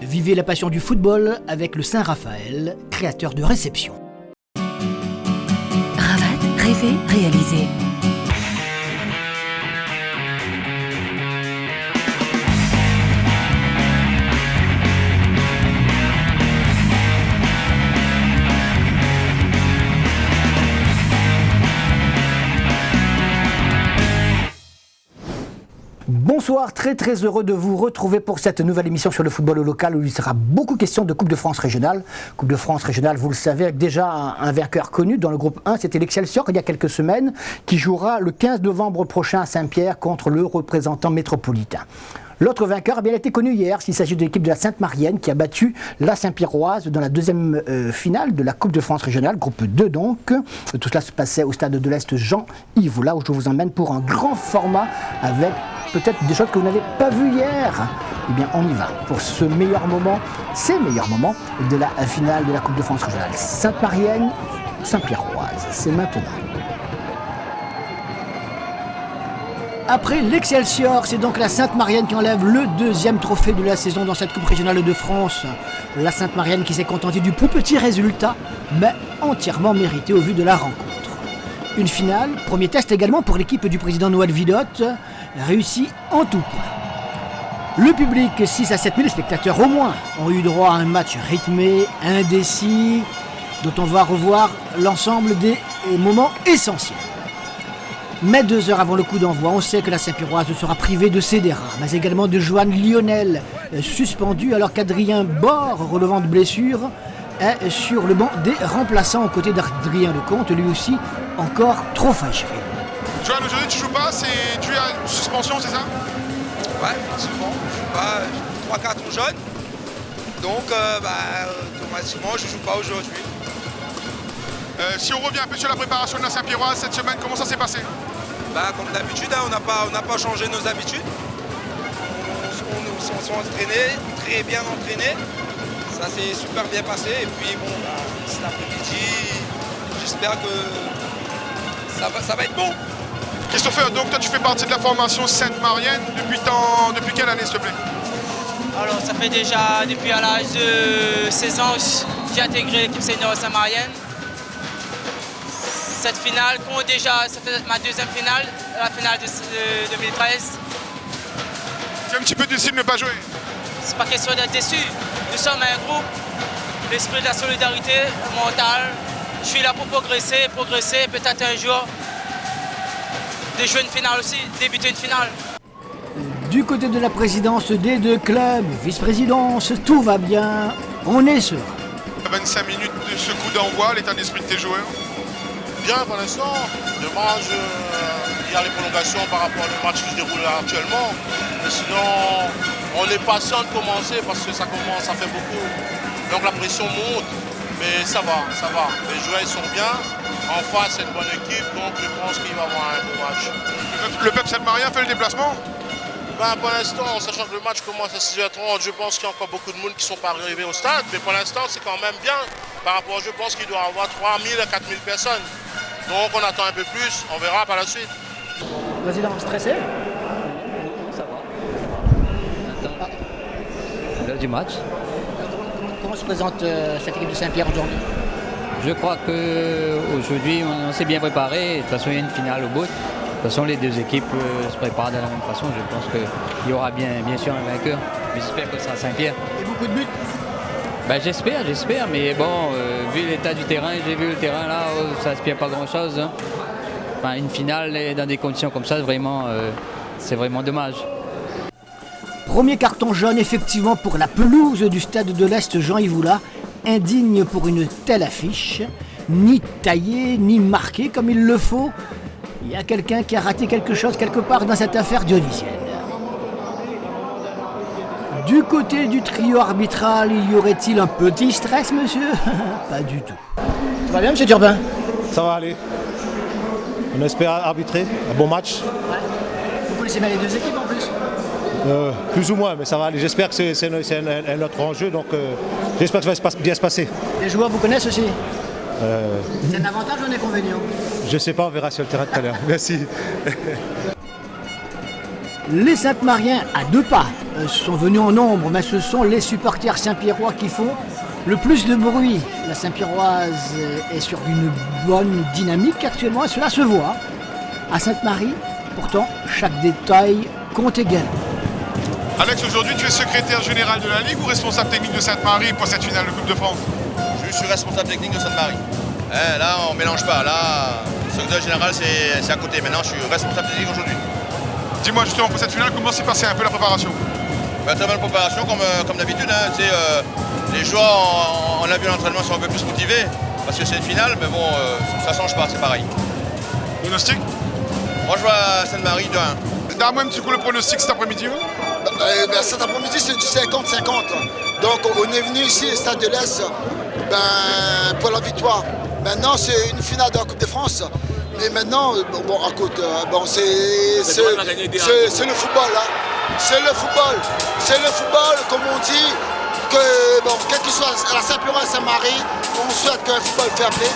Vivez la passion du football avec le Saint-Raphaël, créateur de réception. Ravat, rêver, réaliser. Bonsoir, très heureux de vous retrouver pour cette nouvelle émission sur le football local où il sera beaucoup question de Coupe de France régionale. Coupe de France régionale, vous le savez, avec déjà un vainqueur connu dans le groupe 1, c'était l'Excelsior il y a quelques semaines, qui jouera le 15 novembre prochain à Saint-Pierre contre le représentant métropolitain. L'autre vainqueur a été connu hier, il s'agit de l'équipe de la Sainte-Marienne qui a battu la Saint-Pierroise dans la deuxième finale de la Coupe de France régionale, groupe 2 donc. Tout cela se passait au stade de l'Est Jean-Yves, là où je vous emmène pour un grand format avec peut-être des choses que vous n'avez pas vues hier. Eh bien, on y va pour ces meilleurs moments de la finale de la Coupe de France régionale. Sainte-Marienne, Saint-Pierroise, c'est maintenant. Après l'Excelsior, c'est donc la Sainte-Marienne qui enlève le deuxième trophée de la saison dans cette Coupe régionale de France. La Sainte-Marienne qui s'est contentée du plus petit résultat, mais entièrement mérité au vu de la rencontre. Une finale, premier test également pour l'équipe du président Noël Vidotte, réussi en tout point. Le public, 6 à 7 000 spectateurs au moins, ont eu droit à un match rythmé, indécis, dont on va revoir l'ensemble des moments essentiels. Mais 2 heures avant le coup d'envoi, on sait que la Saint-Pierroise sera privée de Cédera, mais également de Joanne Lionel, suspendu alors qu'Adrien Bord, relevant de blessure, est sur le banc des remplaçants aux côtés d'Adrien Lecomte, lui aussi encore trop fragile. Joanne, aujourd'hui tu joues pas, c'est dû à une suspension, c'est ça? Ouais, effectivement, je joue pas, j'ai 3 cartons jaunes, donc automatiquement je joue pas aujourd'hui. Si on revient un peu sur la préparation de la Saint-Pierroise cette semaine, comment ça s'est passé? Comme d'habitude, on n'a pas changé nos habitudes. On s'est entraînés, très bien entraînés. Ça s'est super bien passé. Et puis cet après-midi, j'espère que ça va être bon. Christopher, donc toi tu fais partie de la formation Sainte-Marienne depuis quelle année s'il te plaît? Alors ça fait déjà depuis à l'âge de 16 ans j'ai intégré l'équipe senior Sainte-Marienne. Cette finale compte déjà, ça fait ma deuxième finale, la finale de 2013. Tu es un petit peu déçu de ne pas jouer? C'est pas question d'être déçu. Nous sommes un groupe, l'esprit de la solidarité mentale. Je suis là pour progresser, peut-être un jour de jouer une finale aussi, débuter une finale. Du côté de la présidence des deux clubs, vice-présidence, tout va bien, on est serein. 25 minutes de ce coup d'envoi, l'état d'esprit de tes joueurs? Bien pour l'instant. Dommage, il y a les prolongations par rapport au match qui se déroule actuellement. Mais sinon, on est patient de commencer parce que ça commence, ça fait beaucoup. Donc la pression monte, mais ça va. Les joueurs ils sont bien. En face, c'est une bonne équipe, donc je pense qu'il va y avoir un bon match. Le PEP Sainte-Marienne fait le déplacement? Pour l'instant, sachant que le match commence à 6h30, je pense qu'il y a encore beaucoup de monde qui ne sont pas arrivés au stade. Mais pour l'instant, c'est quand même bien. Par rapport, je pense qu'il doit y avoir 3 000 à 4 000 personnes. Donc on attend un peu plus, on verra par la suite. Président, stressé? Ça va. L'heure du match. Comment se présente cette équipe de Saint-Pierre aujourd'hui? Je crois qu'aujourd'hui on s'est bien préparé. De toute façon il y a une finale au bout. De toute façon les deux équipes se préparent de la même façon. Je pense qu'il y aura bien sûr un vainqueur. J'espère que ça sera Saint-Pierre. Et beaucoup de buts? J'espère, mais bon, vu l'état du terrain, j'ai vu le terrain là, ça n'inspire pas grand chose. Hein. Enfin, une finale dans des conditions comme ça, vraiment, c'est vraiment dommage. Premier carton jaune effectivement pour la pelouse du stade de l'Est Jean-Yves, indigne pour une telle affiche, ni taillée, ni marquée comme il le faut. Il y a quelqu'un qui a raté quelque chose quelque part dans cette affaire dionysienne. Du côté du trio arbitral, y aurait-il un petit stress, monsieur? Pas du tout. Tout va bien, monsieur Durbin? Ça va aller. On espère arbitrer un bon match. Ouais. Vous connaissez bien les deux équipes en plus? Plus ou moins, mais ça va aller. J'espère que c'est un autre enjeu, donc j'espère que ça va bien se passer. Les joueurs vous connaissent aussi? C'est un avantage ou un inconvénient? Je sais pas, on verra sur le terrain tout à l'heure. Merci. Les Sainte-Mariens à 2 pas sont venus en nombre, mais ce sont les supporters Saint-Pierrois qui font le plus de bruit. La Saint-Pierroise est sur une bonne dynamique actuellement et cela se voit. À Sainte-Marie, pourtant, chaque détail compte également. Alex, aujourd'hui, tu es secrétaire général de la Ligue ou responsable technique de Sainte-Marie pour cette finale de Coupe de France? Je suis responsable technique de Sainte-Marie. Là, on ne mélange pas. Là, secrétaire général, c'est à côté. Maintenant, je suis responsable technique aujourd'hui. Dis-moi justement, pour cette finale, comment s'est passée un peu la préparation? Très bonne préparation, comme d'habitude. Les joueurs, on a vu l'entraînement, sont un peu plus motivés parce que c'est une finale, mais bon, ça ne change pas, c'est pareil. Pronostic? Moi, je vois Sainte-Marie 2-1. Donne-moi un petit coup le pronostic cet après-midi. Cet après-midi, c'est du 50-50. Donc, on est venu ici au Stade de l'Est pour la victoire. Maintenant, c'est une finale de la Coupe de France. Mais maintenant, c'est le football. Hein. C'est le football. C'est le football, comme on dit, quel que soit la Saint-Pierrois et Sainte-Marie, on souhaite qu'un football fair play,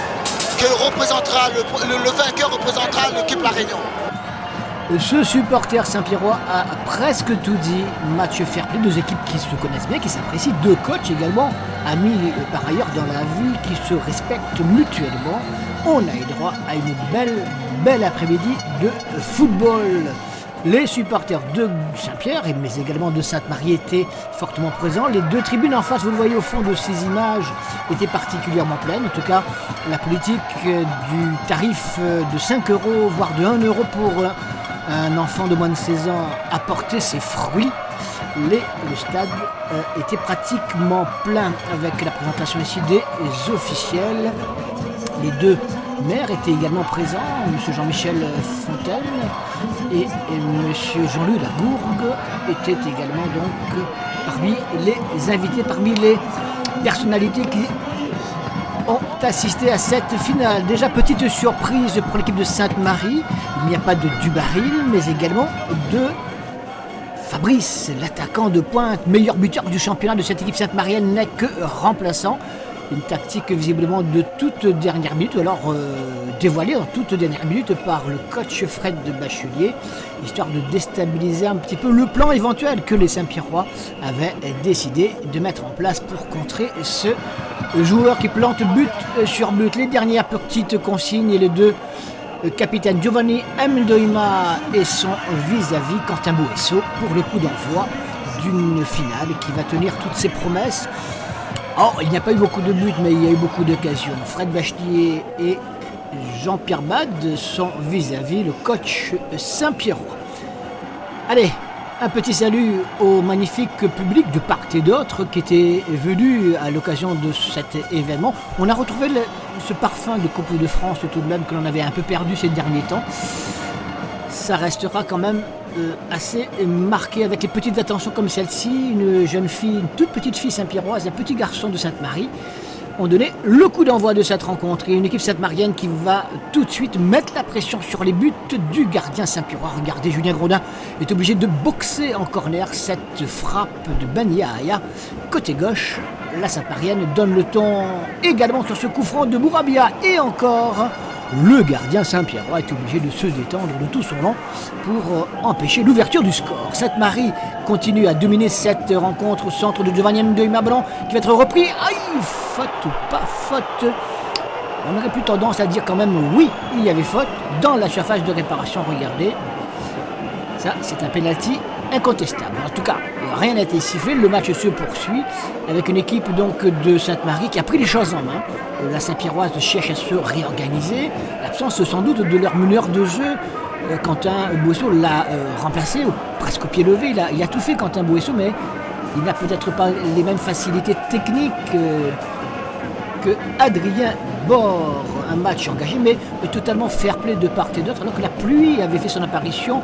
le vainqueur représentera l'équipe La Réunion. Ce supporter Saint-Pierrois a presque tout dit. Match fair play, deux équipes qui se connaissent bien, qui s'apprécient, deux coachs également, amis par ailleurs dans la vie, qui se respectent mutuellement. On a eu droit à une belle après-midi de football. Les supporters de Saint-Pierre, mais également de Sainte-Marie étaient fortement présents. Les deux tribunes en face, vous le voyez au fond de ces images, étaient particulièrement pleines. En tout cas, la politique du tarif de 5 €, voire de 1 € pour un enfant de moins de 16 ans a porté ses fruits. Le stade était pratiquement plein avec la présentation ici des officiels. Les deux maires étaient également présents, M. Jean-Michel Fontaine et M. Jean-Louis Lagourgue étaient également donc parmi les invités, parmi les personnalités qui ont assisté à cette finale. Déjà, petite surprise pour l'équipe de Sainte-Marie, il n'y a pas de Dubaril, mais également de Fabrice, l'attaquant de pointe, meilleur buteur du championnat de cette équipe sainte-marienne, n'est que remplaçant. Une tactique visiblement de toute dernière minute, alors dévoilée en toute dernière minute par le coach Fred de Bachelier, histoire de déstabiliser un petit peu le plan éventuel que les Saint-Pierrois avaient décidé de mettre en place pour contrer ce joueur qui plante but sur but. Les dernières petites consignes et les deux capitaines Giovanni Mdoima et son vis-à-vis Quentin Bouesso pour le coup d'envoi d'une finale qui va tenir toutes ses promesses. Oh, il n'y a pas eu beaucoup de buts, mais il y a eu beaucoup d'occasions. Fred Bachelier et Jean-Pierre Bad sont vis-à-vis le coach Saint-Pierrois. Allez, un petit salut au magnifique public de part et d'autre qui était venu à l'occasion de cet événement. On a retrouvé ce parfum de Coupe de France tout de même que l'on avait un peu perdu ces derniers temps. Ça restera quand même assez marqué avec les petites attentions comme celle-ci. Une jeune fille, une toute petite fille Saint-Pierroise, un petit garçon de Sainte-Marie ont donné le coup d'envoi de cette rencontre. Et une équipe sainte-marienne qui va tout de suite mettre la pression sur les buts du gardien Saint-Pierrois. Regardez, Julien Grodin est obligé de boxer en corner cette frappe de Baniaïa. Côté gauche, la Sainte-Marienne donne le ton également sur ce coup franc de Bourabia. Et encore, le gardien Saint-Pierrois est obligé de se détendre de tout son long pour empêcher l'ouverture du score. Sainte-Marie continue à dominer cette rencontre au centre de Giovanni Mdoima, ballon qui va être repris. Aïe, faute ou pas faute? On aurait plus tendance à dire quand même oui, il y avait faute dans la surface de réparation. Regardez, ça c'est un penalty incontestable. En tout cas, rien n'a été sifflé, le match se poursuit avec une équipe donc de Sainte-Marie qui a pris les choses en main. La Saint-Pierroise cherche à se réorganiser. L'absence sans doute de leur meneur de jeu, Quentin Bouesso, l'a remplacé presque au pied levé. Il a tout fait, Quentin Bouesso, mais il n'a peut-être pas les mêmes facilités techniques que Adrien Bord. Un match engagé, mais totalement fair-play de part et d'autre, alors que la pluie avait fait son apparition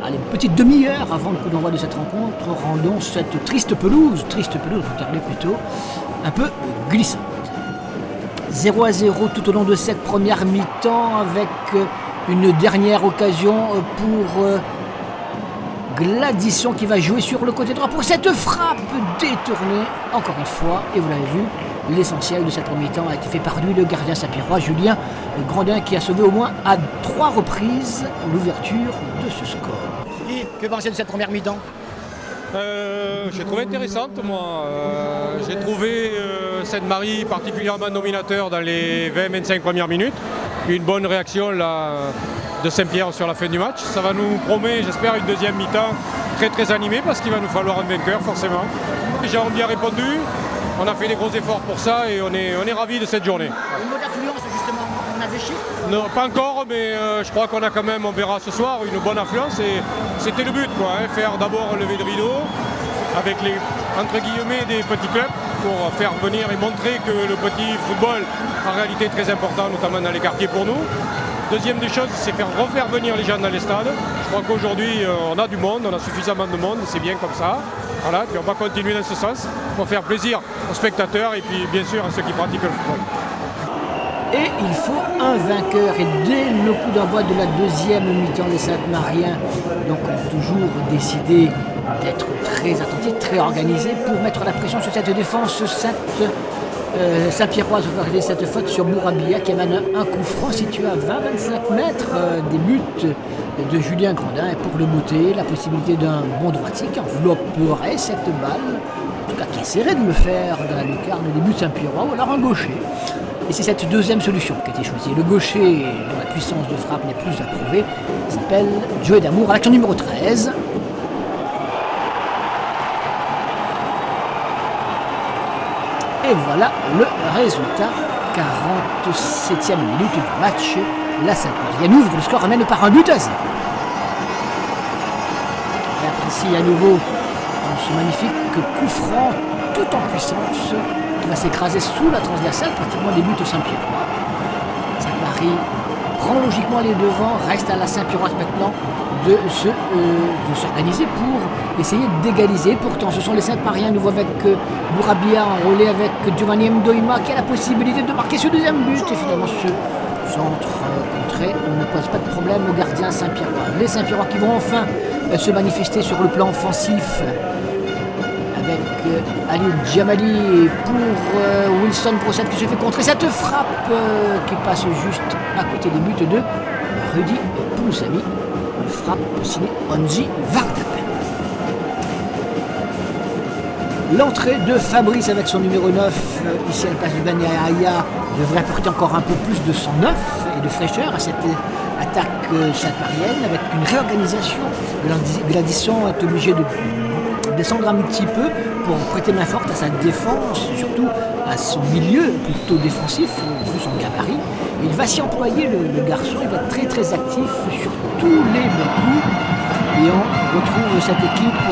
à une petite demi-heure avant le coup d'envoi de cette rencontre, rendant cette triste pelouse, regardez plutôt, un peu glissante. 0-0 tout au long de cette première mi-temps avec une dernière occasion pour Gladysson qui va jouer sur le côté droit pour cette frappe détournée encore une fois. Et vous l'avez vu, l'essentiel de cette première mi-temps a été fait par lui, le gardien Saint-Pierrois, Julien Grandin, qui a sauvé au moins à 3 reprises l'ouverture de ce score. Que pensez-vous de cette première mi-temps? J'ai trouvé intéressante, moi. J'ai trouvé Sainte-Marie particulièrement dominateur dans les 20-25 premières minutes. Une bonne réaction là, de Saint-Pierre sur la fin du match. Ça va nous promettre, j'espère, une deuxième mi-temps très animée parce qu'il va nous falloir un vainqueur, forcément. Les gens ont bien répondu. On a fait des gros efforts pour ça et on est ravis de cette journée. Une bonne affluence, justement, on a des chiffres? Non, pas encore, mais je crois qu'on a quand même, on verra ce soir, une bonne affluence. Et c'était le but, quoi, hein, faire d'abord lever le rideau avec les, entre guillemets, des petits clubs pour faire venir et montrer que le petit football, en réalité, est très important, notamment dans les quartiers pour nous. Deuxième des choses, c'est refaire venir les gens dans les stades. Je crois qu'aujourd'hui, on a du monde, on a suffisamment de monde, c'est bien comme ça. Voilà, puis on va continuer dans ce sens pour faire plaisir aux spectateurs et puis bien sûr à ceux qui pratiquent le football. Et il faut un vainqueur. Et dès le coup d'envoi de la deuxième mi-temps, les Sainte-Mariens donc, ont toujours décidé d'être très attentifs, très organisés pour mettre la pression sur cette défense Saint-Pierroise. Regardez cette faute sur Bourabia qui amène un coup franc situé à 20-25 mètres des buts de Julien Grandin. Et pour le bouter, la possibilité d'un bon droitier qui envelopperait cette balle, en tout cas qui essaierait de le faire dans la lucarne des buts de Saint-Pierrois, ou alors un gaucher. Et c'est cette deuxième solution qui a été choisie. Le gaucher, dont la puissance de frappe n'est plus approuvée, s'appelle Joey Damour, à l'action numéro 13. Et voilà le résultat. 47e minute du match. La Sainte-Marie ouvre le score, amène par un but à 0. Et apprécie à nouveau ce magnifique coup franc tout en puissance qui va s'écraser sous la transversale, pratiquement des buts au Saint-Pierrois. Sainte-Marie prend logiquement les devants, reste à la Saint-Pierroise maintenant de s'organiser pour essayer d'égaliser. Pourtant, ce sont les Sainte-Mariens, nouveau avec Bourabia enrôlé avec Giovanni Mdoima qui a la possibilité de marquer ce deuxième but. Et finalement, ce centre contré, on ne pose pas de problème aux gardiens Saint-Pierrois. Les Saint-Pierrois qui vont enfin se manifester sur le plan offensif avec Ali Djamali pour Wilson Brossette qui se fait contrer cette frappe qui passe juste à côté des buts de Rudy Pouloussami. Une frappe signée Onzi Vardapen. L'entrée de Fabrice avec son numéro 9, ici à la place de Ben Yahya, devrait apporter encore un peu plus de sang neuf et de fraîcheur à cette attaque sainte-marienne avec une réorganisation. Gladysson est obligé de descendre un petit peu pour prêter main forte à sa défense, surtout à son milieu plutôt défensif, vu son gabarit. Et il va s'y employer, le garçon, il va être très actif sur tous les bons coups. Et on retrouve cette équipe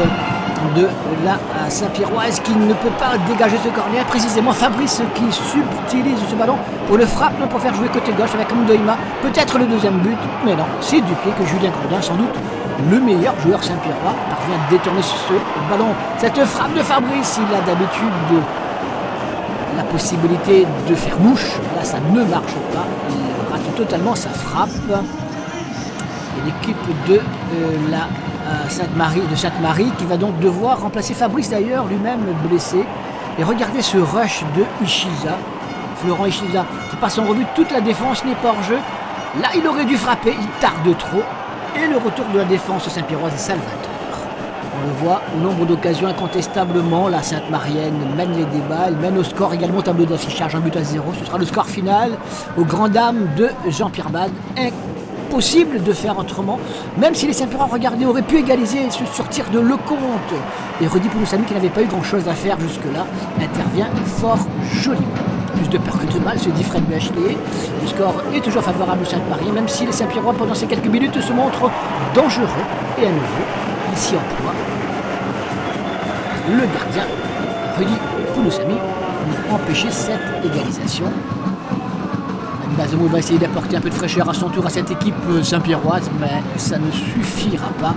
de la Saint-Pierroise qui ne peut pas dégager ce corner. Précisément Fabrice qui subtilise ce ballon pour le frappe, pour faire jouer côté gauche avec Mdoima. Peut-être le deuxième but, mais non, c'est du pied que Julien Grandin, sans doute le meilleur joueur Saint-Pierrois, parvient à détourner ce ballon. Cette frappe de Fabrice, il a d'habitude la possibilité de faire mouche. Là, ça ne marche pas. Il rate totalement sa frappe. Et l'équipe de la Sainte-Marie qui va donc devoir remplacer Fabrice d'ailleurs, lui-même blessé. Et regardez ce rush de Ishiza, Florent Ishiza, qui passe en revue toute la défense, n'est pas hors jeu. Là, il aurait dû frapper, il tarde trop. Et le retour de la défense Saint-Pierroise est salvateur. On le voit au nombre d'occasions incontestablement, la Sainte-Marienne mène les débats, elle mène au score également au tableau d'affichage, un but à 0. Ce sera le score final aux grandes dames de Jean-Pierre Bade. Impossible de faire autrement, même si les Saint-Pierrois, regardez, auraient pu égaliser et se sortir de Lecomte. Et Rudy Pouloussami, qui n'avait pas eu grand-chose à faire jusque-là, intervient fort joliment. Plus de peur que de mal, se dit Fred Bachelier. Le score est toujours favorable au Sainte-Marie, même si les Saint-Pierrois, pendant ces quelques minutes, se montrent dangereux. Et à nouveau, il s'y emploie le gardien Rudy Pouloussami pour empêcher cette égalisation. Bazemou va essayer d'apporter un peu de fraîcheur à son tour à cette équipe Saint-Pierroise, mais ça ne suffira pas.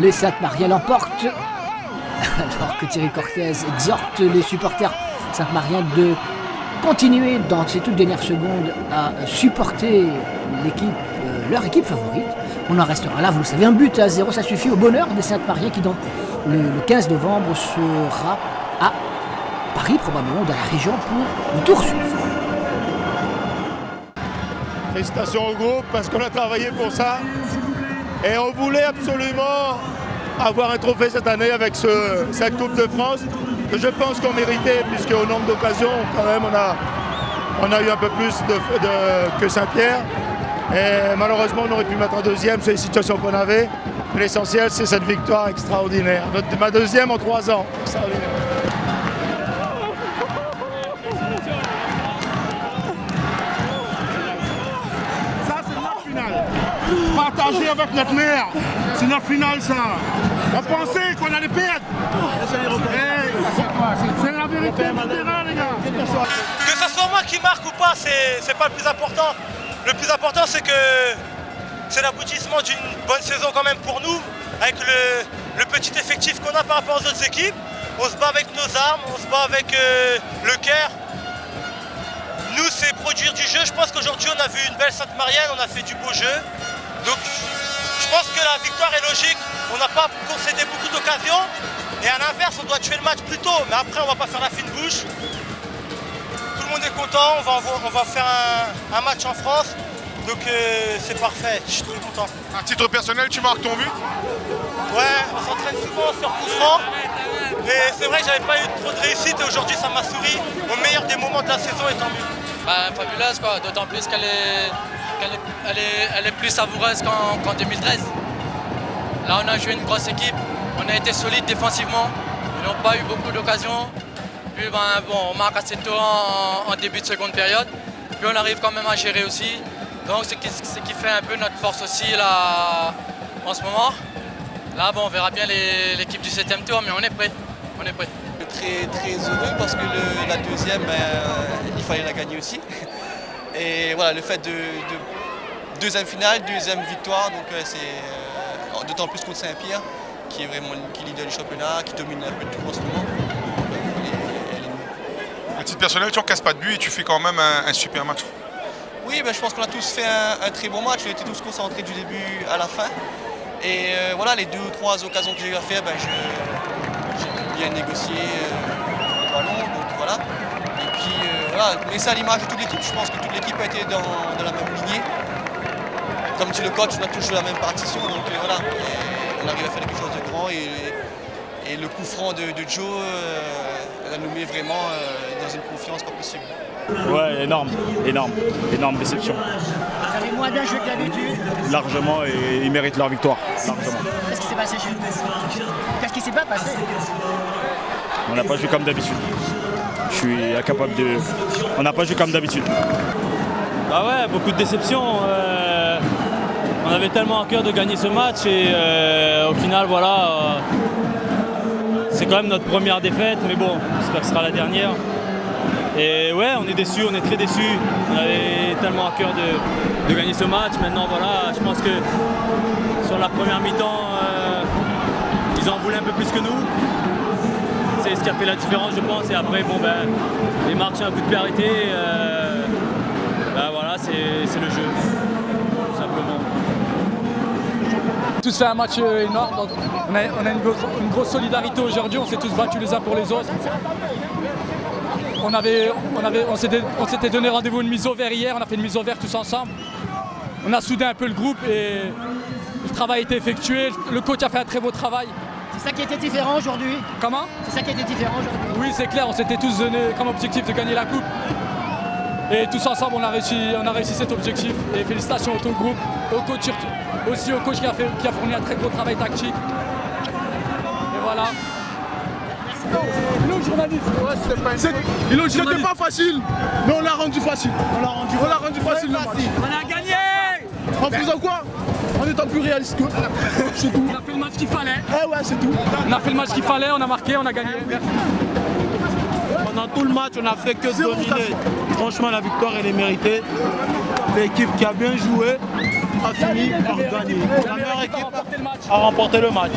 Les Sainte-Mariens l'emportent, alors que Thierry Cortez exhorte les supporters sainte-mariens de continuer dans ces toutes dernières secondes à supporter l'équipe, leur équipe favorite. On en restera là, vous le savez, un but à 0, ça suffit au bonheur des Sainte-Mariens qui, dans le 15 novembre, sera à Paris, probablement, dans la région, pour le tour suivant. Félicitations au groupe parce qu'on a travaillé pour ça et on voulait absolument avoir un trophée cette année avec cette Coupe de France que je pense qu'on méritait, puisque au nombre d'occasions, quand même, on a eu un peu plus que Saint-Pierre. Et malheureusement, on aurait pu mettre un deuxième sur les situations qu'on avait. Mais l'essentiel, c'est cette victoire extraordinaire. Ma deuxième en 3 ans. Extraordinaire. Ça, c'est notre finale. Partagé avec notre mère. C'est notre finale, ça. On pensait qu'on allait perdre. C'est la vérité, les gars. Que ce soit moi qui marque ou pas, c'est pas le plus important. Le plus important, c'est que c'est l'aboutissement d'une bonne saison quand même pour nous, avec le petit effectif qu'on a par rapport aux autres équipes. On se bat avec nos armes, on se bat avec le cœur. Nous, c'est produire du jeu. Je pense qu'aujourd'hui, on a vu une belle Sainte-Marienne, on a fait du beau jeu. Donc, je pense que la victoire est logique. On n'a pas concédé beaucoup d'occasions. Et à l'inverse, on doit tuer le match plus tôt. Mais après, on ne va pas faire la fine bouche. Tout le monde est content. On va faire un match en France. Donc, c'est parfait. Je suis très content. À titre personnel, tu marques ton but? Ouais, on s'entraîne souvent sur coup franc. Et c'est vrai que j'avais pas eu trop de réussite. Et aujourd'hui, ça m'a souri. Au meilleur des moments de la saison est en but. Fabuleuse, quoi. D'autant plus qu'elle est plus savoureuse qu'en 2013. Là, on a joué une grosse équipe, on a été solide défensivement, ils n'ont pas eu beaucoup d'occasions. Puis on marque assez tôt en début de seconde période, puis on arrive quand même à gérer aussi. Donc c'est ce qui fait un peu notre force aussi là, en ce moment. Là, on verra bien l'équipe du 7e tour, mais on est prêt. Très, très heureux parce que la deuxième, il fallait la gagner aussi. Et voilà, le fait de deuxième finale, deuxième victoire, donc c'est d'autant plus contre Saint-Pierre, qui est vraiment qui leader du championnat, qui domine un peu tout en ce moment. À titre personnel, tu n'encaisses pas de but et tu fais quand même un super match. Oui, je pense qu'on a tous fait un très bon match, on était tous concentrés du début à la fin. Et voilà, les 2 ou 3 occasions que j'ai eu à faire, j'ai pu bien négocier le ballon, donc voilà. Et puis voilà, mais c'est à l'image de toute l'équipe, je pense que toute l'équipe a été dans la même lignée. Comme dit le coach, on a tous joué la même partition, donc voilà. Et on arrive à faire quelque chose de grand et le coup franc de Joe nous met vraiment dans une confiance pas possible. Ouais, énorme déception. Vous avez moins bien joué que d'habitude. Largement, et ils méritent leur victoire. Largement. Qu'est-ce qui s'est passé chez vous? Qu'est-ce qui s'est pas passé? On n'a pas joué comme d'habitude. Je suis incapable de... On n'a pas joué comme d'habitude. Ah ouais, beaucoup de déception. On avait tellement à cœur de gagner ce match et au final, voilà, c'est quand même notre première défaite, mais bon, j'espère que ce sera la dernière. Et ouais, on est déçus, on est très déçus. On avait tellement à cœur de gagner ce match. Maintenant, voilà, je pense que sur la première mi-temps, ils en voulaient un peu plus que nous. C'est ce qui a fait la différence, je pense. Et après, les matchs, un coup de pied arrêté. Voilà, c'est le jeu, tout simplement. Tous fait un match énorme, donc on a une grosse solidarité aujourd'hui, on s'est tous battus les uns pour les autres. On s'était donné rendez-vous une mise au vert hier, on a fait une mise au vert tous ensemble. On a soudé un peu le groupe et le travail a été effectué, le coach a fait un très beau travail. C'est ça qui était différent aujourd'hui? Comment? C'est ça qui était différent aujourd'hui? Oui, c'est clair, on s'était tous donné comme objectif de gagner la coupe. Et tous ensemble, on a réussi cet objectif. Et félicitations au tout le groupe, au coach surtout, aussi au coach qui a fourni un très gros travail tactique. Et voilà. Le journaliste, c'était pas facile, mais on l'a rendu facile. On l'a rendu facile le match. On a gagné! En faisant quoi? En étant plus réaliste que c'est tout. On a fait le match qu'il fallait. Ah ouais, c'est tout. On a fait le match qu'il fallait, on a marqué, on a gagné. Merci. Pendant tout le match, on n'a fait que dominer. Franchement, la victoire, elle est méritée. L'équipe qui a bien joué a fini par gagner. La meilleure équipe a remporté le match.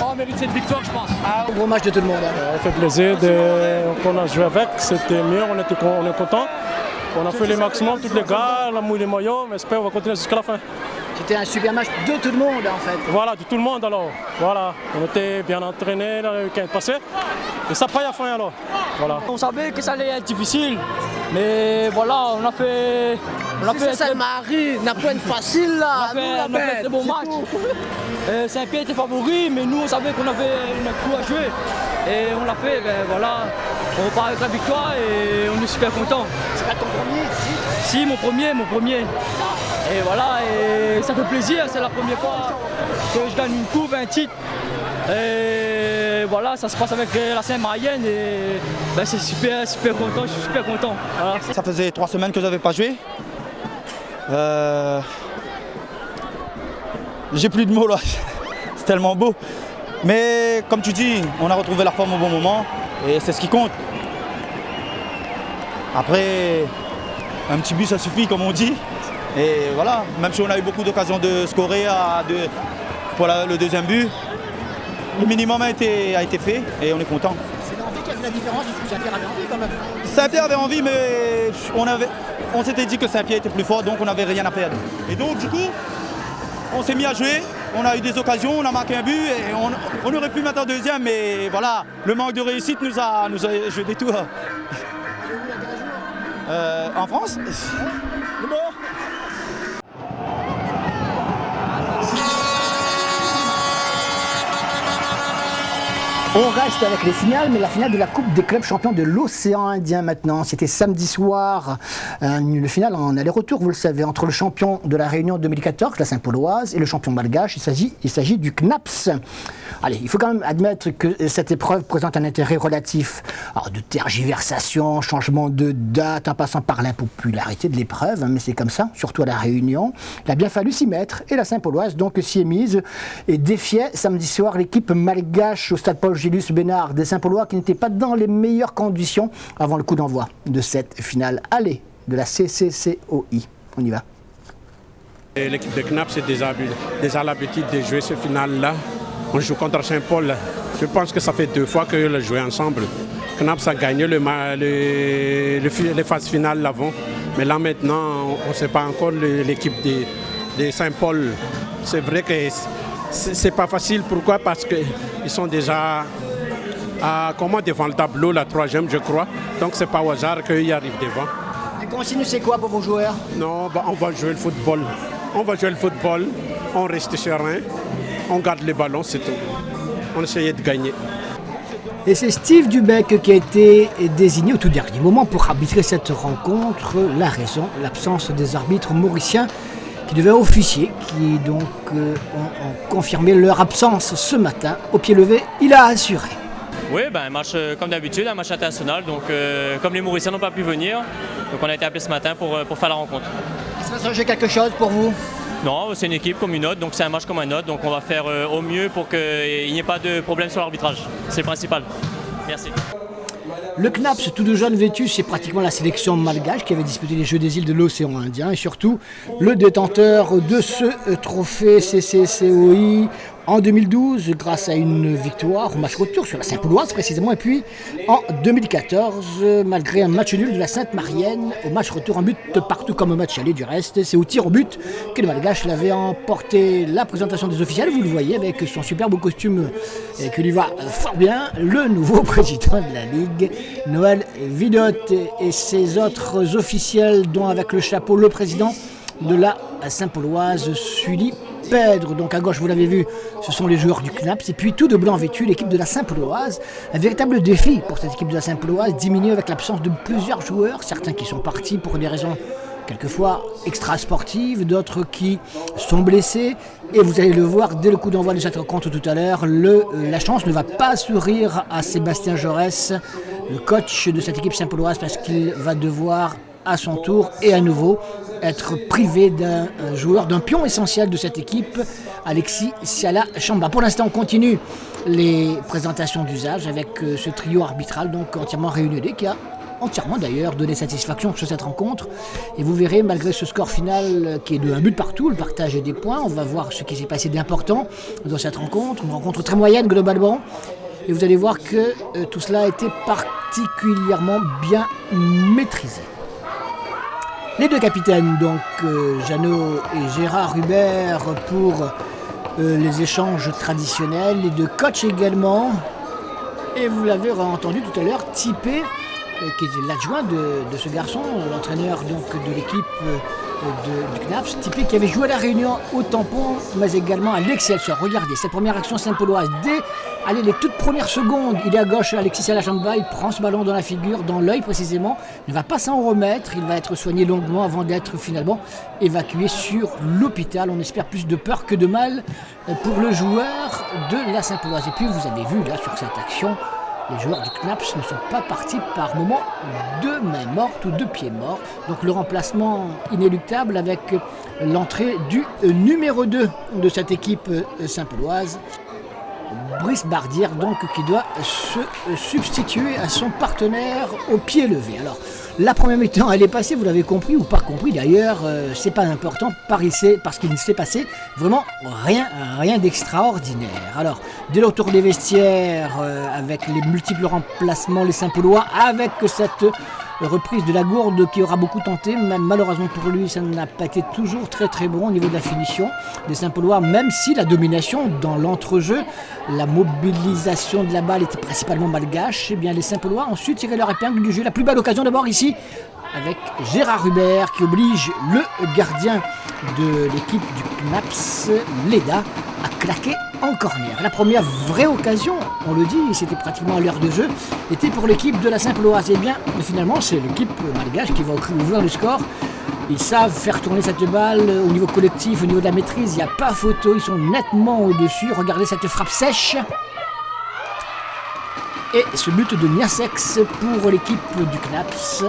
On mérite cette victoire, je pense. Gros match de tout le monde. Ça fait plaisir qu'on a joué avec. C'était mieux, on est content. On a fait le maximum, tous les gars, la mouille, les maillots, mais j'espère qu'on va continuer jusqu'à la fin. C'était un super match de tout le monde en fait. Voilà, de tout le monde alors. Voilà, on était bien entraînés le week-end passé. Et ça paye à fond alors. Voilà. On savait que ça allait être difficile, mais voilà, on a fait Saint-Marie n'a pas une facile là. On a fait un très bon match. Saint-Pierre était favori, mais nous on savait qu'on avait un coup à jouer. Et on l'a fait, ben voilà, on repart avec la victoire et on est super content. C'est pas ton premier titre? Si, mon premier. Et voilà, et ça fait plaisir, c'est la première fois que je gagne une coupe, un titre. Et voilà, ça se passe avec la Saint-Marienne et ben, c'est super content, je suis super content. Voilà. Ça faisait 3 semaines que je n'avais pas joué. J'ai plus de mots là, c'est tellement beau. Mais comme tu dis, on a retrouvé la forme au bon moment et c'est ce qui compte. Après, un petit but ça suffit comme on dit. Et voilà, même si on a eu beaucoup d'occasions de scorer pour le deuxième but, le minimum a été fait et on est content. C'est l'envie qui a fait la différence, Saint-Pierre avait envie quand même. Saint-Pierre avait envie, mais on s'était dit que Saint-Pierre était plus fort, donc on n'avait rien à perdre. Et donc du coup, on s'est mis à jouer, on a eu des occasions, on a marqué un but et on aurait pu mettre un deuxième, mais voilà, le manque de réussite nous a joué des tours. En France. Le mort. On reste avec les finales, mais la finale de la Coupe des clubs champions de l'océan Indien maintenant. C'était samedi soir, le final en aller-retour, vous le savez, entre le champion de la Réunion 2014, la Saint-Pauloise, et le champion malgache. Il s'agit du CNAPS. Allez, il faut quand même admettre que cette épreuve présente un intérêt relatif. Alors, de tergiversation, changement de date, en passant par l'impopularité de l'épreuve, mais c'est comme ça, surtout à la Réunion. Il a bien fallu s'y mettre, et la Saint-Pauloise donc s'y est mise et défiait samedi soir l'équipe malgache au stade Paul Gilus Bénard des Saint-Paulois qui n'étaient pas dans les meilleures conditions avant le coup d'envoi de cette finale aller de la CCCOI. On y va. L'équipe de CNAPS c'est déjà l'habitude de jouer ce final-là. On joue contre Saint-Paul. Je pense que ça fait 2 fois qu'ils jouent ensemble. CNAPS a gagné les phases finales l'avant. Mais là maintenant, on ne sait pas encore l'équipe de Saint-Paul. C'est vrai que c'est pas facile. Pourquoi? Parce qu'ils sont déjà devant le tableau, la 3e je crois. Donc c'est pas au hasard qu'ils arrivent devant. La consigne c'est quoi pour vos joueurs? Non, on va jouer le football. On reste serein. On garde les ballons, c'est tout. On essayait de gagner. Et c'est Steve Dubec qui a été désigné au tout dernier moment pour arbitrer cette rencontre. La raison, l'absence des arbitres mauriciens qui devaient officier, qui donc ont confirmé leur absence ce matin. Au pied levé, il a assuré. Oui, un match comme d'habitude, un match international. Donc comme les Mauriciens n'ont pas pu venir, donc on a été appelé ce matin pour faire la rencontre. Est-ce que ça va changer quelque chose pour vous? Non, c'est une équipe comme une autre, donc c'est un match comme un autre. Donc on va faire au mieux pour qu'il n'y ait pas de problème sur l'arbitrage. C'est le principal. Merci. Le CNAPS, tout de jeune vêtu, c'est pratiquement la sélection malgache qui avait disputé les Jeux des îles de l'océan Indien et surtout le détenteur de ce trophée CCCOI en 2012 grâce à une victoire au match retour sur la Saint-Pauloise précisément et puis en 2014 malgré un match nul de la Sainte-Marienne au match retour en but partout comme au match aller du reste. C'est au tir au but que le malgache l'avait emporté. La présentation des officiels, vous le voyez avec son superbe costume qui lui va fort bien, le nouveau président de la Ligue, Noël Vidotte et ses autres officiels dont avec le chapeau le président de la Saint-Pauloise, Sully Pedre. Donc à gauche, vous l'avez vu, ce sont les joueurs du CNAPS. Et puis tout de blanc vêtu, l'équipe de la Saint-Pauloise. Un véritable défi pour cette équipe de la Saint-Pauloise, diminuée avec l'absence de plusieurs joueurs, certains qui sont partis pour des raisons quelquefois extra-sportives, d'autres qui sont blessés. Et vous allez le voir dès le coup d'envoi de cette rencontre tout à l'heure, la chance ne va pas sourire à Sébastien Jaurès, le coach de cette équipe Saint-Pauloise, parce qu'il va devoir à son tour et à nouveau être privé d'un joueur, d'un pion essentiel de cette équipe, Alexis Siala Chamba. Pour l'instant, on continue les présentations d'usage avec ce trio arbitral donc entièrement réuni, qui a entièrement d'ailleurs donné satisfaction sur cette rencontre. Et vous verrez, malgré ce score final qui est de 1 but partout, le partage des points, on va voir ce qui s'est passé d'important dans cette rencontre, une rencontre très moyenne globalement. Et vous allez voir que tout cela a été particulièrement bien maîtrisé. Les deux capitaines, donc Jeannot et Gérard Hubert pour les échanges traditionnels. Les deux coachs également. Et vous l'avez entendu tout à l'heure, Tipé, qui est l'adjoint de ce garçon, l'entraîneur donc de l'équipe du Knaps, Tipé qui avait joué à la Réunion au Tampon, mais également à l'Excelsior. Regardez, cette première action Saint-Pauloise, dès les toutes premières secondes, il est à gauche, Alexis Salajamba, il prend ce ballon dans la figure, dans l'œil précisément, il ne va pas s'en remettre, il va être soigné longuement avant d'être finalement évacué sur l'hôpital. On espère plus de peur que de mal pour le joueur de la Saint-Pauloise. Et puis vous avez vu là sur cette action, les joueurs du Knaps ne sont pas partis par moments de main morte ou de pied mort. Donc le remplacement inéluctable avec l'entrée du numéro 2 de cette équipe saint-pauloise, Brice Bardière, donc, qui doit se substituer à son partenaire au pied levé. Alors, la première mi-temps, elle est passée, vous l'avez compris ou pas compris d'ailleurs, c'est pas important parce qu'il ne s'est passé vraiment rien d'extraordinaire. Alors, dès le retour des vestiaires, avec les multiples remplacements, les Saint-Paulois, avec cette reprise de la Gourde qui aura beaucoup tenté, même malheureusement pour lui, ça n'a pas été toujours très bon au niveau de la finition des Saint-Paulois, même si la domination dans l'entrejeu, la mobilisation de la balle était principalement malgache, et bien les Saint-Paulois ont su tirer leur épingle du jeu. La plus belle occasion d'abord ici avec Gérard Hubert qui oblige le gardien de l'équipe du Knaps, Leda, à claquer en corner. La première vraie occasion, on le dit, c'était pratiquement à l'heure de jeu, était pour l'équipe de la Saint-Pauloise. Et bien, finalement, c'est l'équipe malgache qui va ouvrir le score. Ils savent faire tourner cette balle au niveau collectif, au niveau de la maîtrise, il n'y a pas photo, ils sont nettement au-dessus. Regardez cette frappe sèche. Et ce but de Niasex pour l'équipe du Knaps.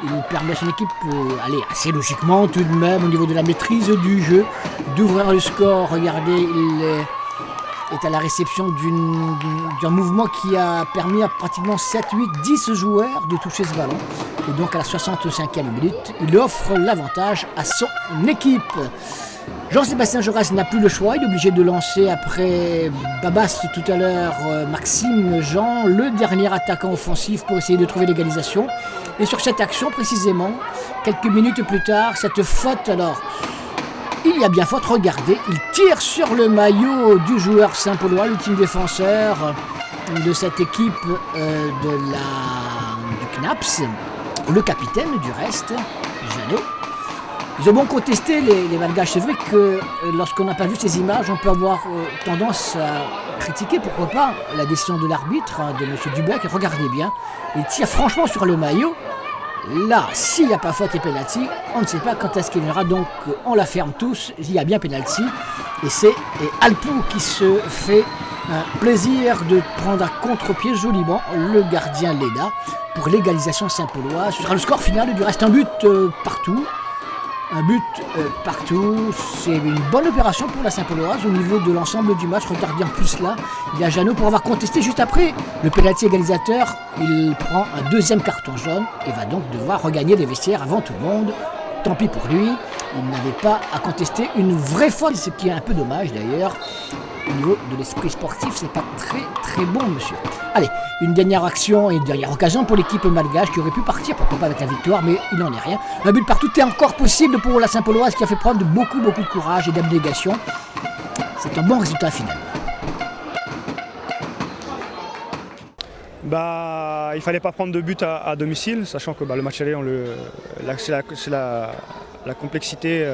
Il permet à son équipe, assez logiquement tout de même, au niveau de la maîtrise du jeu, d'ouvrir le score. Regardez, il est à la réception d'un mouvement qui a permis à pratiquement 7, 8, 10 joueurs de toucher ce ballon. Et donc à la 65e minute, il offre l'avantage à son équipe. Jean-Sébastien Jaurès n'a plus le choix, il est obligé de lancer après Babas tout à l'heure, Maxime Jean, le dernier attaquant offensif pour essayer de trouver l'égalisation. Et sur cette action précisément, quelques minutes plus tard, cette faute, alors il y a bien faute, regardez, il tire sur le maillot du joueur Saint-Paulois, l'ultime défenseur de cette équipe du Knaps, le capitaine du reste, Jeannot. Ils ont bon contesté les Malgaches. C'est vrai que lorsqu'on n'a pas vu ces images, on peut avoir tendance à critiquer, pourquoi pas, la décision de l'arbitre, de M. Dubec. Regardez bien, il tire franchement sur le maillot. Là, s'il n'y a pas faute et pénalty, on ne sait pas quand est-ce qu'il y en aura. Donc on la ferme tous, il y a bien pénalty. Et c'est Alpou qui se fait un plaisir de prendre à contre-pied joliment le gardien Leda pour l'égalisation Saint-Paulois. Ce sera le score final, du reste un but partout. Un but partout, c'est une bonne opération pour la Saint-Pauloise au niveau de l'ensemble du match. Regardez en plus là, il y a Jeannot pour avoir contesté juste après le pénalty égalisateur. Il prend un deuxième carton jaune et va donc devoir regagner les vestiaires avant tout le monde. Tant pis pour lui, il n'avait pas à contester une vraie faute, ce qui est un peu dommage d'ailleurs. Au niveau de l'esprit sportif, c'est pas très bon, monsieur. Allez, une dernière action et une dernière occasion pour l'équipe malgache qui aurait pu partir, pourquoi pas avec la victoire, mais il n'en est rien. Un but partout est encore possible pour la Saint-Pauloise qui a fait preuve de beaucoup de courage et d'abnégation. C'est un bon résultat final. Il fallait pas prendre de but à domicile, sachant que le match aller, c'est la complexité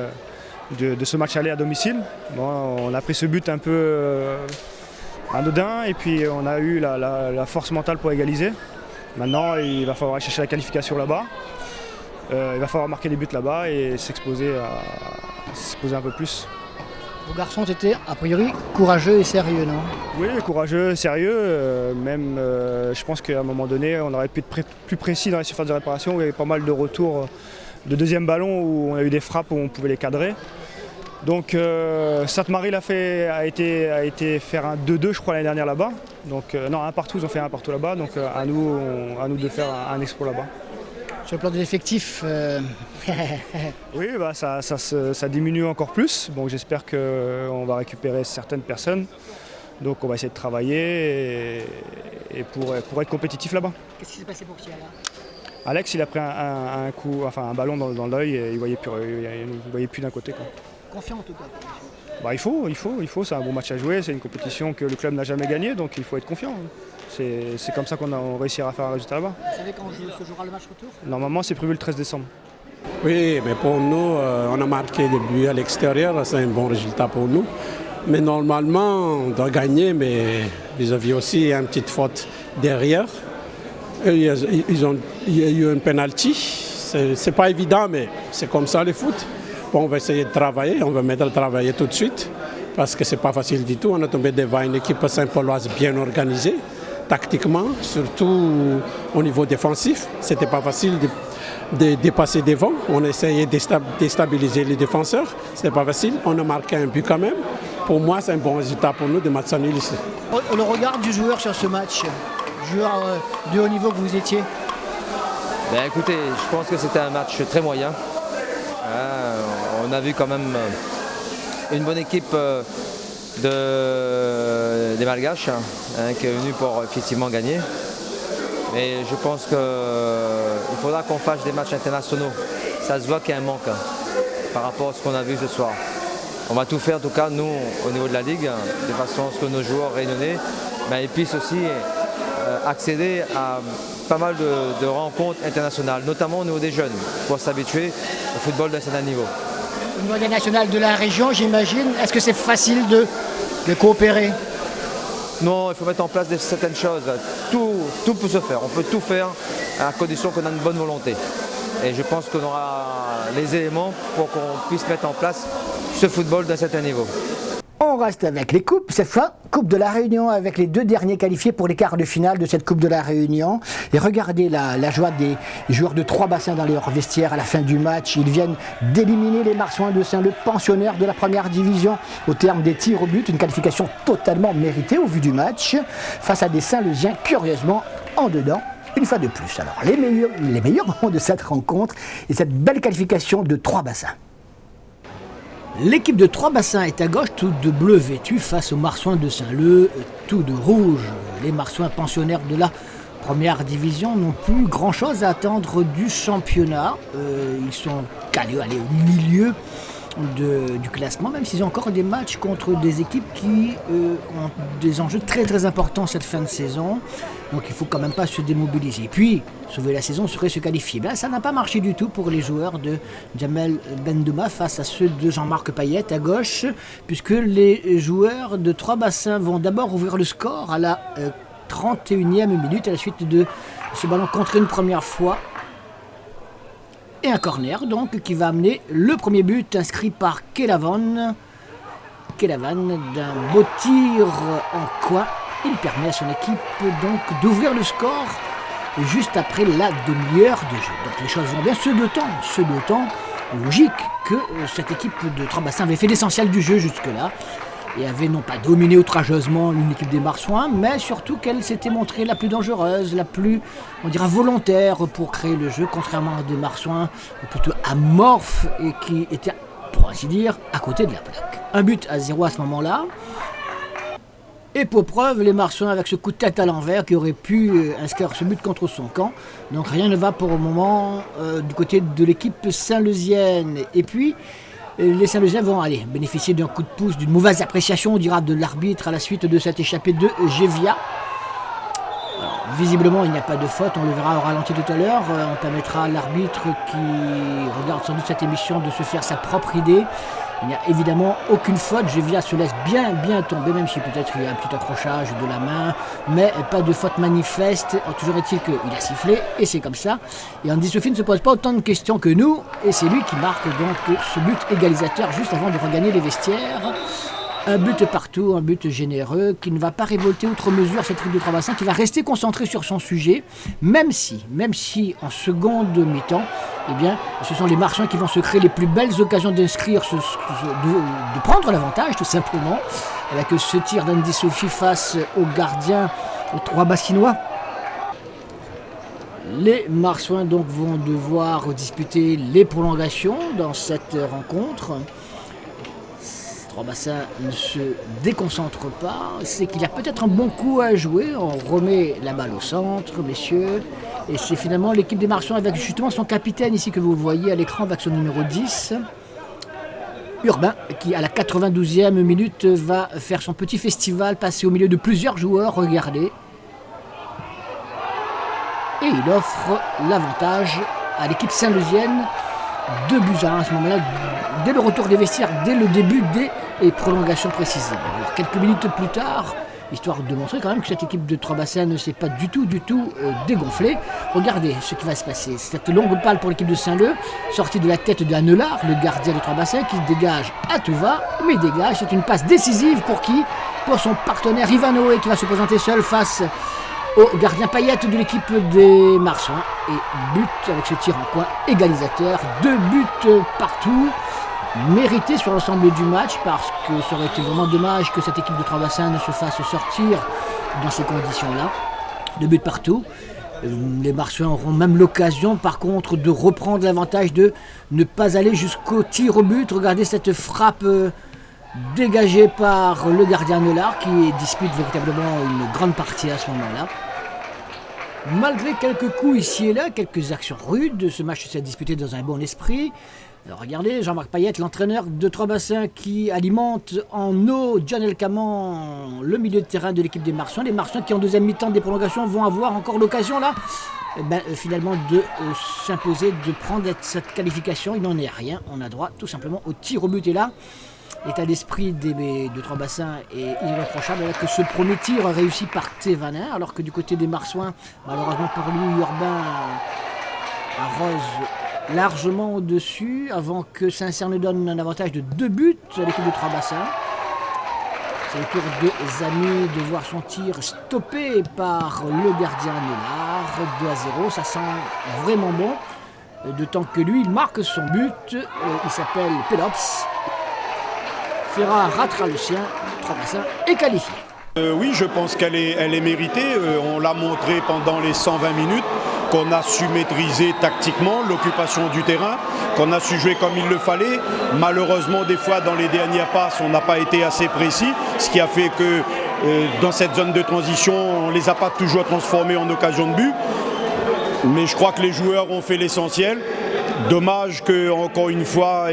de ce match aller à domicile. Bon, on a pris ce but un peu anodin et puis on a eu la force mentale pour égaliser. Maintenant, il va falloir aller chercher la qualification là-bas. Il va falloir marquer des buts là-bas et s'exposer un peu plus. Vos garçons étaient a priori courageux et sérieux, non? Oui, courageux, sérieux. Je pense qu'à un moment donné, on aurait pu être plus précis dans les surfaces de réparation. Où il y avait pas mal de retours de deuxième ballon où on a eu des frappes où on pouvait les cadrer. Donc Sainte-Marie a été faire un 2-2 je crois l'année dernière là-bas. Donc non, un partout, ils ont fait un partout là-bas. Donc à nous de faire un exploit là-bas. Sur le plan des effectifs, oui, ça diminue encore plus. Bon, j'espère qu'on va récupérer certaines personnes. Donc on va essayer de travailler et pour être compétitif là-bas. Qu'est-ce qui s'est passé pour Thierry là? Alex, il a pris un ballon dans l'œil et il ne voyait plus d'un côté, quoi. Confiant en tout cas. Il faut, c'est un bon match à jouer, c'est une compétition que le club n'a jamais gagnée, donc il faut être confiant. C'est comme ça qu'on réussira à faire un résultat là-bas. Vous savez quand se jouera le match retour? Normalement, c'est prévu le 13 décembre. Oui, mais pour nous, on a marqué des buts à l'extérieur, c'est un bon résultat pour nous. Mais normalement, on doit gagner, mais ils avaient aussi une petite faute derrière. Et il y a eu un penalty. C'est pas évident, mais c'est comme ça le foot. Bon, on va essayer de travailler, on va mettre à travailler tout de suite, parce que c'est pas facile du tout. On est tombé devant une équipe Saint-Pauloise bien organisée, tactiquement, surtout au niveau défensif. C'était pas facile de passer devant. On a essayé de déstabiliser les défenseurs. C'était pas facile. On a marqué un but quand même. Pour moi, c'est un bon résultat pour nous de match nul ici. Le regard du joueur sur ce match, joueur de haut niveau que vous étiez? Écoutez, je pense que c'était un match très moyen. On a vu quand même une bonne équipe des Malgaches qui est venue pour effectivement gagner. Mais je pense qu'il faudra qu'on fasse des matchs internationaux. Ça se voit qu'il y a un manque par rapport à ce qu'on a vu ce soir. On va tout faire, en tout cas, nous, au niveau de la Ligue, de façon à ce que nos joueurs réunionnais ils puissent aussi accéder à pas mal de rencontres internationales, notamment au niveau des jeunes, pour s'habituer au football d'un certain niveau. Au niveau international de la région, j'imagine, est-ce que c'est facile de coopérer? Non, il faut mettre en place certaines choses. Tout peut se faire, on peut tout faire à condition qu'on a une bonne volonté. Et je pense qu'on aura les éléments pour qu'on puisse mettre en place ce football d'un certain niveau. On reste avec les coupes, cette fois Coupe de la Réunion avec les 2 derniers qualifiés pour les quarts de finale de cette Coupe de la Réunion. Et regardez la joie des joueurs de 3 bassins dans leur vestiaire à la fin du match. Ils viennent d'éliminer les Marsouins de Saint, le pensionnaire de la première division, au terme des tirs au but. Une qualification totalement méritée au vu du match, face à des Saint-Leusiens curieusement en dedans. Une fois de plus. Alors les meilleurs moments de cette rencontre et cette belle qualification de 3 bassins. L'équipe de 3 bassins est à gauche, tout de bleu vêtu face aux Marsouins de Saint-Leu, tout de rouge. Les Marsouins pensionnaires de la première division n'ont plus grand-chose à attendre du championnat. Ils sont calés au milieu du classement, même s'ils ont encore des matchs contre des équipes qui ont des enjeux très très importants cette fin de saison. Donc il ne faut quand même pas se démobiliser. Et puis, sauver la saison serait se qualifier. Ça n'a pas marché du tout pour les joueurs de Jamel Bendouma face à ceux de Jean-Marc Payet à gauche, puisque les joueurs de 3 bassins vont d'abord ouvrir le score à la 31e minute à la suite de ce ballon contré une première fois. Et un corner donc qui va amener le premier but inscrit par Kelavan. Kelavan d'un beau tir en coin. Il permet à son équipe donc d'ouvrir le score juste après la demi-heure de jeu. Donc les choses vont bien. Ce de temps logique que cette équipe de 3 bassins avait fait l'essentiel du jeu jusque-là et avait non pas dominé outrageusement une équipe des Marsouins, mais surtout qu'elle s'était montrée la plus dangereuse, la plus, on dira, volontaire pour créer le jeu, contrairement à des Marsouins plutôt amorphes et qui étaient, pour ainsi dire, à côté de la plaque. 1-0 à ce moment-là. Et pour preuve, les Marsouins avec ce coup de tête à l'envers qui aurait pu inscrire ce but contre son camp. Donc rien ne va pour le moment du côté de l'équipe saint-leusienne. Et puis, les Saint-Leusiens vont bénéficier d'un coup de pouce, d'une mauvaise appréciation, on dira, de l'arbitre à la suite de cette échappée de Gévia. Alors, visiblement, il n'y a pas de faute, on le verra au ralenti tout à l'heure. On permettra à l'arbitre qui regarde sans doute cette émission de se faire sa propre idée. Il n'y a évidemment aucune faute, Gévia se laisse bien tomber, même si peut-être il y a un petit accrochage de la main, mais pas de faute manifeste. Toujours est-il qu'il a sifflé, et c'est comme ça. Et Andy Sophie ne se pose pas autant de questions que nous, et c'est lui qui marque donc ce but égalisateur juste avant de regagner les vestiaires. Un but partout, un but généreux, qui ne va pas révolter outre mesure cette équipe de 3 bassins, qui va rester concentré sur son sujet, même si en seconde mi-temps, eh bien, ce sont les Marsouins qui vont se créer les plus belles occasions d'inscrire, de prendre l'avantage tout simplement, avec ce tir d'Andy Sophie face au gardien, aux 3 bassinois. Les Marsouins donc vont devoir disputer les prolongations dans cette rencontre. 3 bassins ne se déconcentre pas, c'est qu'il y a peut-être un bon coup à jouer, on remet la balle au centre, messieurs, et c'est finalement l'équipe des Marsouins avec justement son capitaine ici que vous voyez à l'écran avec son numéro 10. Urbain qui à la 92e minute va faire son petit festival, passer au milieu de plusieurs joueurs, regardez. Et il offre l'avantage à l'équipe saint-louisienne, 2-1 à ce moment-là, dès le retour des vestiaires, dès le début des prolongations précisées. Alors quelques minutes plus tard, histoire de montrer quand même que cette équipe de Trois-Bassins ne s'est pas du tout dégonflée. Regardez ce qui va se passer. Cette longue balle pour l'équipe de Saint-Leu, sortie de la tête d'Annelard, le gardien de Trois-Bassins, qui dégage à tout va, mais dégage. C'est une passe décisive pour qui? Pour son partenaire Ivanoé, qui va se présenter seul face au gardien Payette de l'équipe des Marsouins. Et but avec ce tir en coin égalisateur. 2 buts partout. Mérité sur l'ensemble du match, parce que ça aurait été vraiment dommage que cette équipe de Trois-Bassins ne se fasse sortir dans ces conditions-là. 2 buts partout. Les Marsouins auront même l'occasion par contre de reprendre l'avantage, de ne pas aller jusqu'au tir au but. Regardez cette frappe dégagée par le gardien Neulard qui dispute véritablement une grande partie à ce moment-là. Malgré quelques coups ici et là, quelques actions rudes, ce match s'est disputé dans un bon esprit. Alors regardez, Jean-Marc Payette, l'entraîneur de Trois-Bassins, qui alimente en eau John Elcaman, le milieu de terrain de l'équipe des Marsouins. Les Marsouins qui en deuxième mi-temps des prolongations vont avoir encore l'occasion là, finalement de s'imposer, de prendre cette qualification. Il n'en est rien, on a droit tout simplement au tir au but. Et là, l'état d'esprit de Trois-Bassins est irréprochable avec ce premier tir réussi par Thévenin, alors que du côté des Marsouins, malheureusement pour lui, Urbain arrose largement au-dessus, avant que Saint-Cyr ne donne un avantage de 2 buts à l'équipe de Trois-Bassins. C'est le tour de Zami de voir son tir stoppé par le gardien Neulard. 2-0, ça sent vraiment bon. D'autant que lui, il marque son but. Il s'appelle Pélops. Ferrat ratera le sien. Trois-Bassins est qualifié. Oui, je pense qu'elle est méritée. On l'a montré pendant les 120 minutes. Qu'on a su maîtriser tactiquement l'occupation du terrain, qu'on a su jouer comme il le fallait. Malheureusement, des fois, dans les dernières passes, on n'a pas été assez précis, ce qui a fait que dans cette zone de transition, on ne les a pas toujours transformés en occasion de but. Mais je crois que les joueurs ont fait l'essentiel. Dommage qu'encore une fois,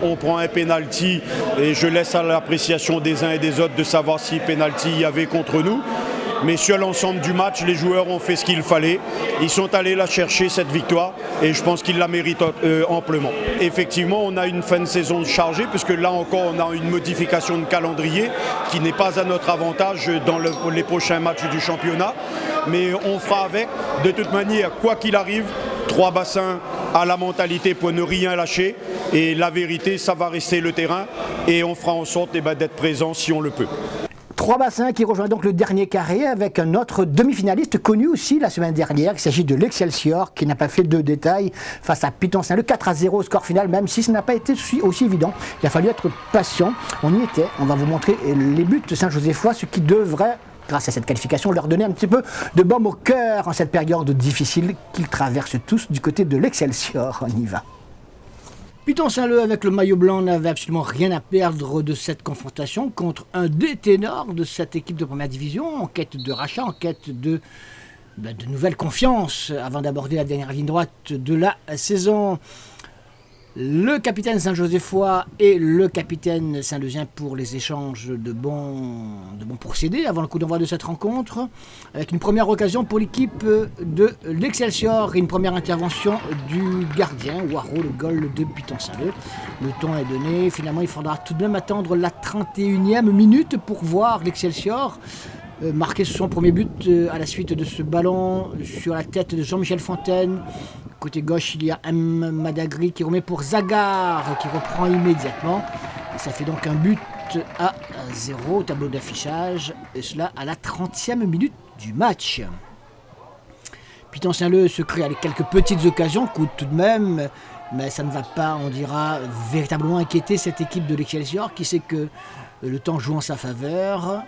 on prend un penalty et je laisse à l'appréciation des uns et des autres de savoir si penalty il y avait contre nous. Mais sur l'ensemble du match, les joueurs ont fait ce qu'il fallait. Ils sont allés la chercher, cette victoire, et je pense qu'ils la méritent amplement. Effectivement, on a une fin de saison chargée, puisque là encore, on a une modification de calendrier qui n'est pas à notre avantage dans les prochains matchs du championnat. Mais on fera avec. De toute manière, quoi qu'il arrive, Trois-Bassins a la mentalité pour ne rien lâcher. Et la vérité, ça va rester le terrain. Et on fera en sorte d'être présent si on le peut. Trois-Bassins qui rejoint donc le dernier carré avec un autre demi-finaliste connu aussi la semaine dernière. Il s'agit de l'Excelsior qui n'a pas fait de détails face à Piton Saint-Leu. 4-0 au score final, même si ça n'a pas été aussi évident. Il a fallu être patient. On y était. On va vous montrer les buts de Saint-Josephois, ce qui devrait, grâce à cette qualification, leur donner un petit peu de baume au cœur en cette période difficile qu'ils traversent tous du côté de l'Excelsior. On y va. Piton Saint-Leu avec le maillot blanc n'avait absolument rien à perdre de cette confrontation contre un des ténors de cette équipe de première division, en quête de rachat, en quête de nouvelle confiance avant d'aborder la dernière ligne droite de la saison. Le capitaine Saint-Josephois et le capitaine Saint-Leusien pour les échanges de bons procédés avant le coup d'envoi de cette rencontre, avec une première occasion pour l'équipe de l'Excelsior et une première intervention du gardien Waro, le goal de Piton Saint-Leu. Le ton est donné, finalement il faudra tout de même attendre la 31e minute pour voir l'Excelsior marquer son premier but à la suite de ce ballon sur la tête de Jean-Michel Fontaine. Côté gauche, il y a M. Madagri qui remet pour Zagar, qui reprend immédiatement. Et ça fait donc un but à 0 au tableau d'affichage, et cela à la 30e minute du match. Piton Saint-Leu se crée avec quelques petites occasions, coûte tout de même, mais ça ne va pas, on dira, véritablement inquiéter cette équipe de l'Excelsior qui sait que le temps joue en sa faveur.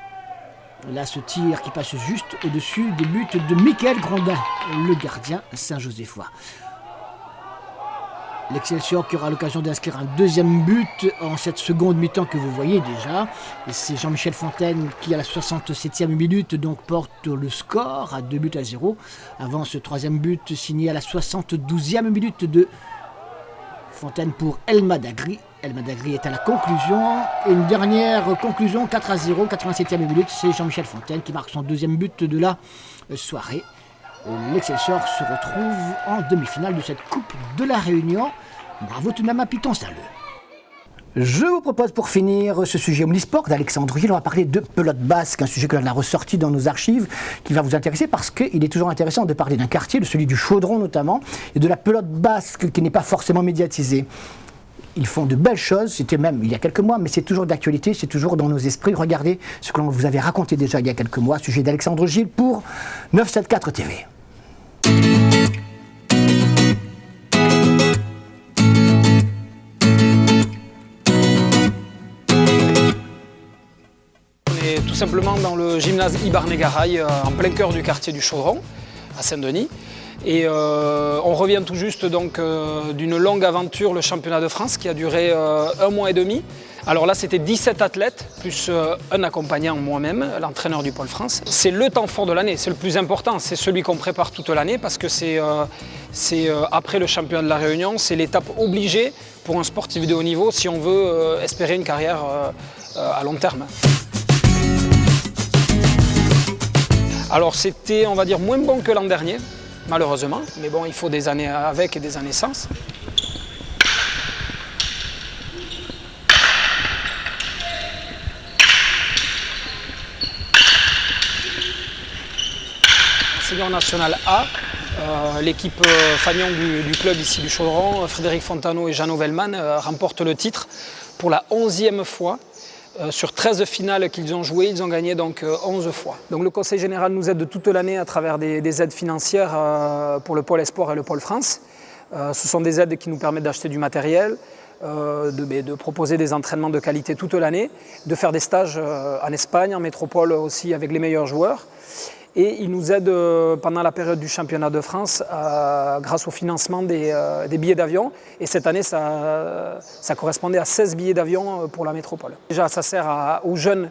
Là, ce tir qui passe juste au-dessus des buts de Michael Grondin, le gardien Saint-Josephois. L'Excelsior qui aura l'occasion d'inscrire un deuxième but en cette seconde mi-temps que vous voyez déjà. Et c'est Jean-Michel Fontaine qui, à la 67e minute, donc porte le score à 2-0. Avant ce troisième but signé à la 72e minute de Fontaine pour El Madagri. El Madagri est à la conclusion. Et une dernière conclusion, 4-0, 87e minute. C'est Jean-Michel Fontaine qui marque son deuxième but de la soirée. L'Excelsior se retrouve en demi-finale de cette Coupe de la Réunion. Bravo tout de même à Piton Saint-Leu. Je vous propose pour finir ce sujet omnisport d'Alexandre Gilles, on va parler de pelote basque, un sujet que l'on a ressorti dans nos archives, qui va vous intéresser parce qu'il est toujours intéressant de parler d'un quartier, de celui du Chaudron notamment, et de la pelote basque qui n'est pas forcément médiatisée. Ils font de belles choses, c'était même il y a quelques mois, mais c'est toujours d'actualité, c'est toujours dans nos esprits. Regardez ce que l'on vous avait raconté déjà il y a quelques mois, sujet d'Alexandre Gilles pour 974 TV. Tout simplement dans le gymnase Ibarné-Garay, en plein cœur du quartier du Chaudron, à Saint-Denis. Et on revient tout juste donc d'une longue aventure, le championnat de France, qui a duré 1 mois et demi. Alors là, c'était 17 athlètes, plus un accompagnant, moi-même, l'entraîneur du Pôle France. C'est le temps fort de l'année, c'est le plus important, c'est celui qu'on prépare toute l'année, parce que c'est après le championnat de la Réunion, c'est l'étape obligée pour un sportif de haut niveau si on veut espérer une carrière à long terme. Alors c'était, on va dire, moins bon que l'an dernier, malheureusement. Mais bon, il faut des années avec et des années sans. Senior national A, l'équipe fanion du club ici du Chaudron, Frédéric Fontano et Jeannot Vellman, remportent le titre pour la 11e fois. Sur 13 finales qu'ils ont jouées, ils ont gagné donc 11 fois. Donc le Conseil général nous aide toute l'année à travers des aides financières pour le Pôle Espoir et le Pôle France. Ce sont des aides qui nous permettent d'acheter du matériel, de proposer des entraînements de qualité toute l'année, de faire des stages en Espagne, en métropole aussi avec les meilleurs joueurs. Et ils nous aident pendant la période du championnat de France grâce au financement des billets d'avion. Et cette année, ça correspondait à 16 billets d'avion pour la métropole. Déjà, ça sert aux jeunes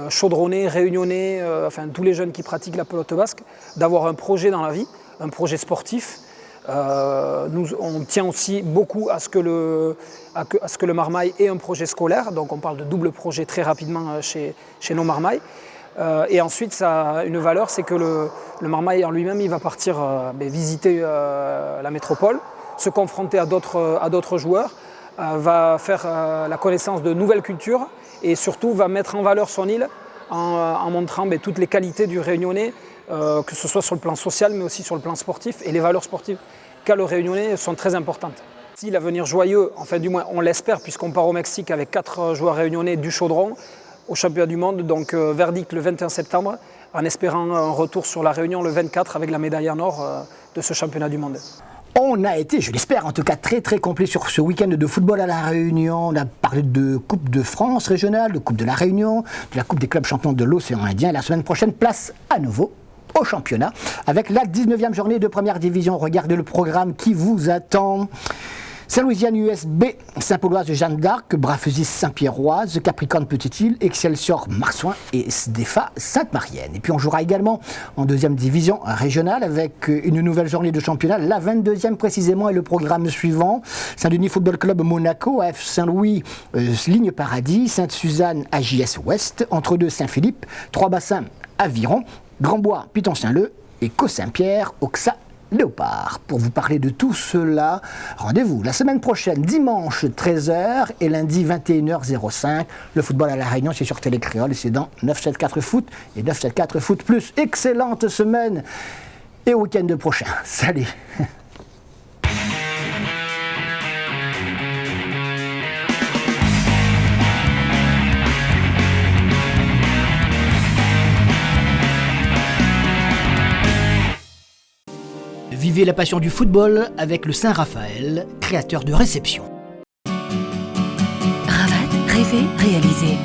chaudronnais, réunionnais, enfin tous les jeunes qui pratiquent la pelote basque, d'avoir un projet dans la vie, un projet sportif. On tient aussi beaucoup à ce que le Marmaille ait un projet scolaire. Donc on parle de double projet très rapidement chez nos Marmailles. Et ensuite, ça a une valeur, c'est que le Marmaille en lui-même, il va partir visiter la métropole, se confronter à d'autres joueurs, va faire la connaissance de nouvelles cultures et surtout va mettre en valeur son île en montrant toutes les qualités du Réunionnais, que ce soit sur le plan social mais aussi sur le plan sportif. Et les valeurs sportives qu'a le Réunionnais sont très importantes. Si l'avenir joyeux, enfin du moins on l'espère, puisqu'on part au Mexique avec 4 joueurs réunionnais du Chaudron, au championnat du monde, donc verdict le 21 septembre, en espérant un retour sur la Réunion le 24 avec la médaille en or de ce championnat du monde. On a été, je l'espère, en tout cas très très complet sur ce week-end de football à La Réunion. On a parlé de Coupe de France régionale, de Coupe de la Réunion, de la Coupe des clubs champions de l'océan Indien. La semaine prochaine, place à nouveau au championnat avec la 19e journée de première division. Regardez le programme qui vous attend. Saint-Louisiane USB, Saint-Pauloise Jeanne d'Arc, Brafeusis Saint-Pierroise, Capricorne Petite-Île, Excelsior Marsouin et SDEFA Sainte-Marienne. Et puis on jouera également en 2e division régionale avec une nouvelle journée de championnat, la 22e précisément, et le programme suivant. Saint-Denis Football Club Monaco, AF Saint-Louis, Ligne Paradis, Sainte-Suzanne AJS Ouest, entre deux Saint-Philippe, Trois-Bassins Aviron, Grandbois Piton Saint-Leu et Caux-Saint-Pierre, Auxat Léopard. Pour vous parler de tout cela, rendez-vous la semaine prochaine, dimanche 13h et lundi 21h05. Le football à La Réunion, c'est sur Télécréole et c'est dans 974 Foot et 974 Foot Plus. Excellente semaine et au week-end prochain. Salut. Vivez la passion du football avec le Saint-Raphaël, créateur de réception. Ravette, rêver, réaliser.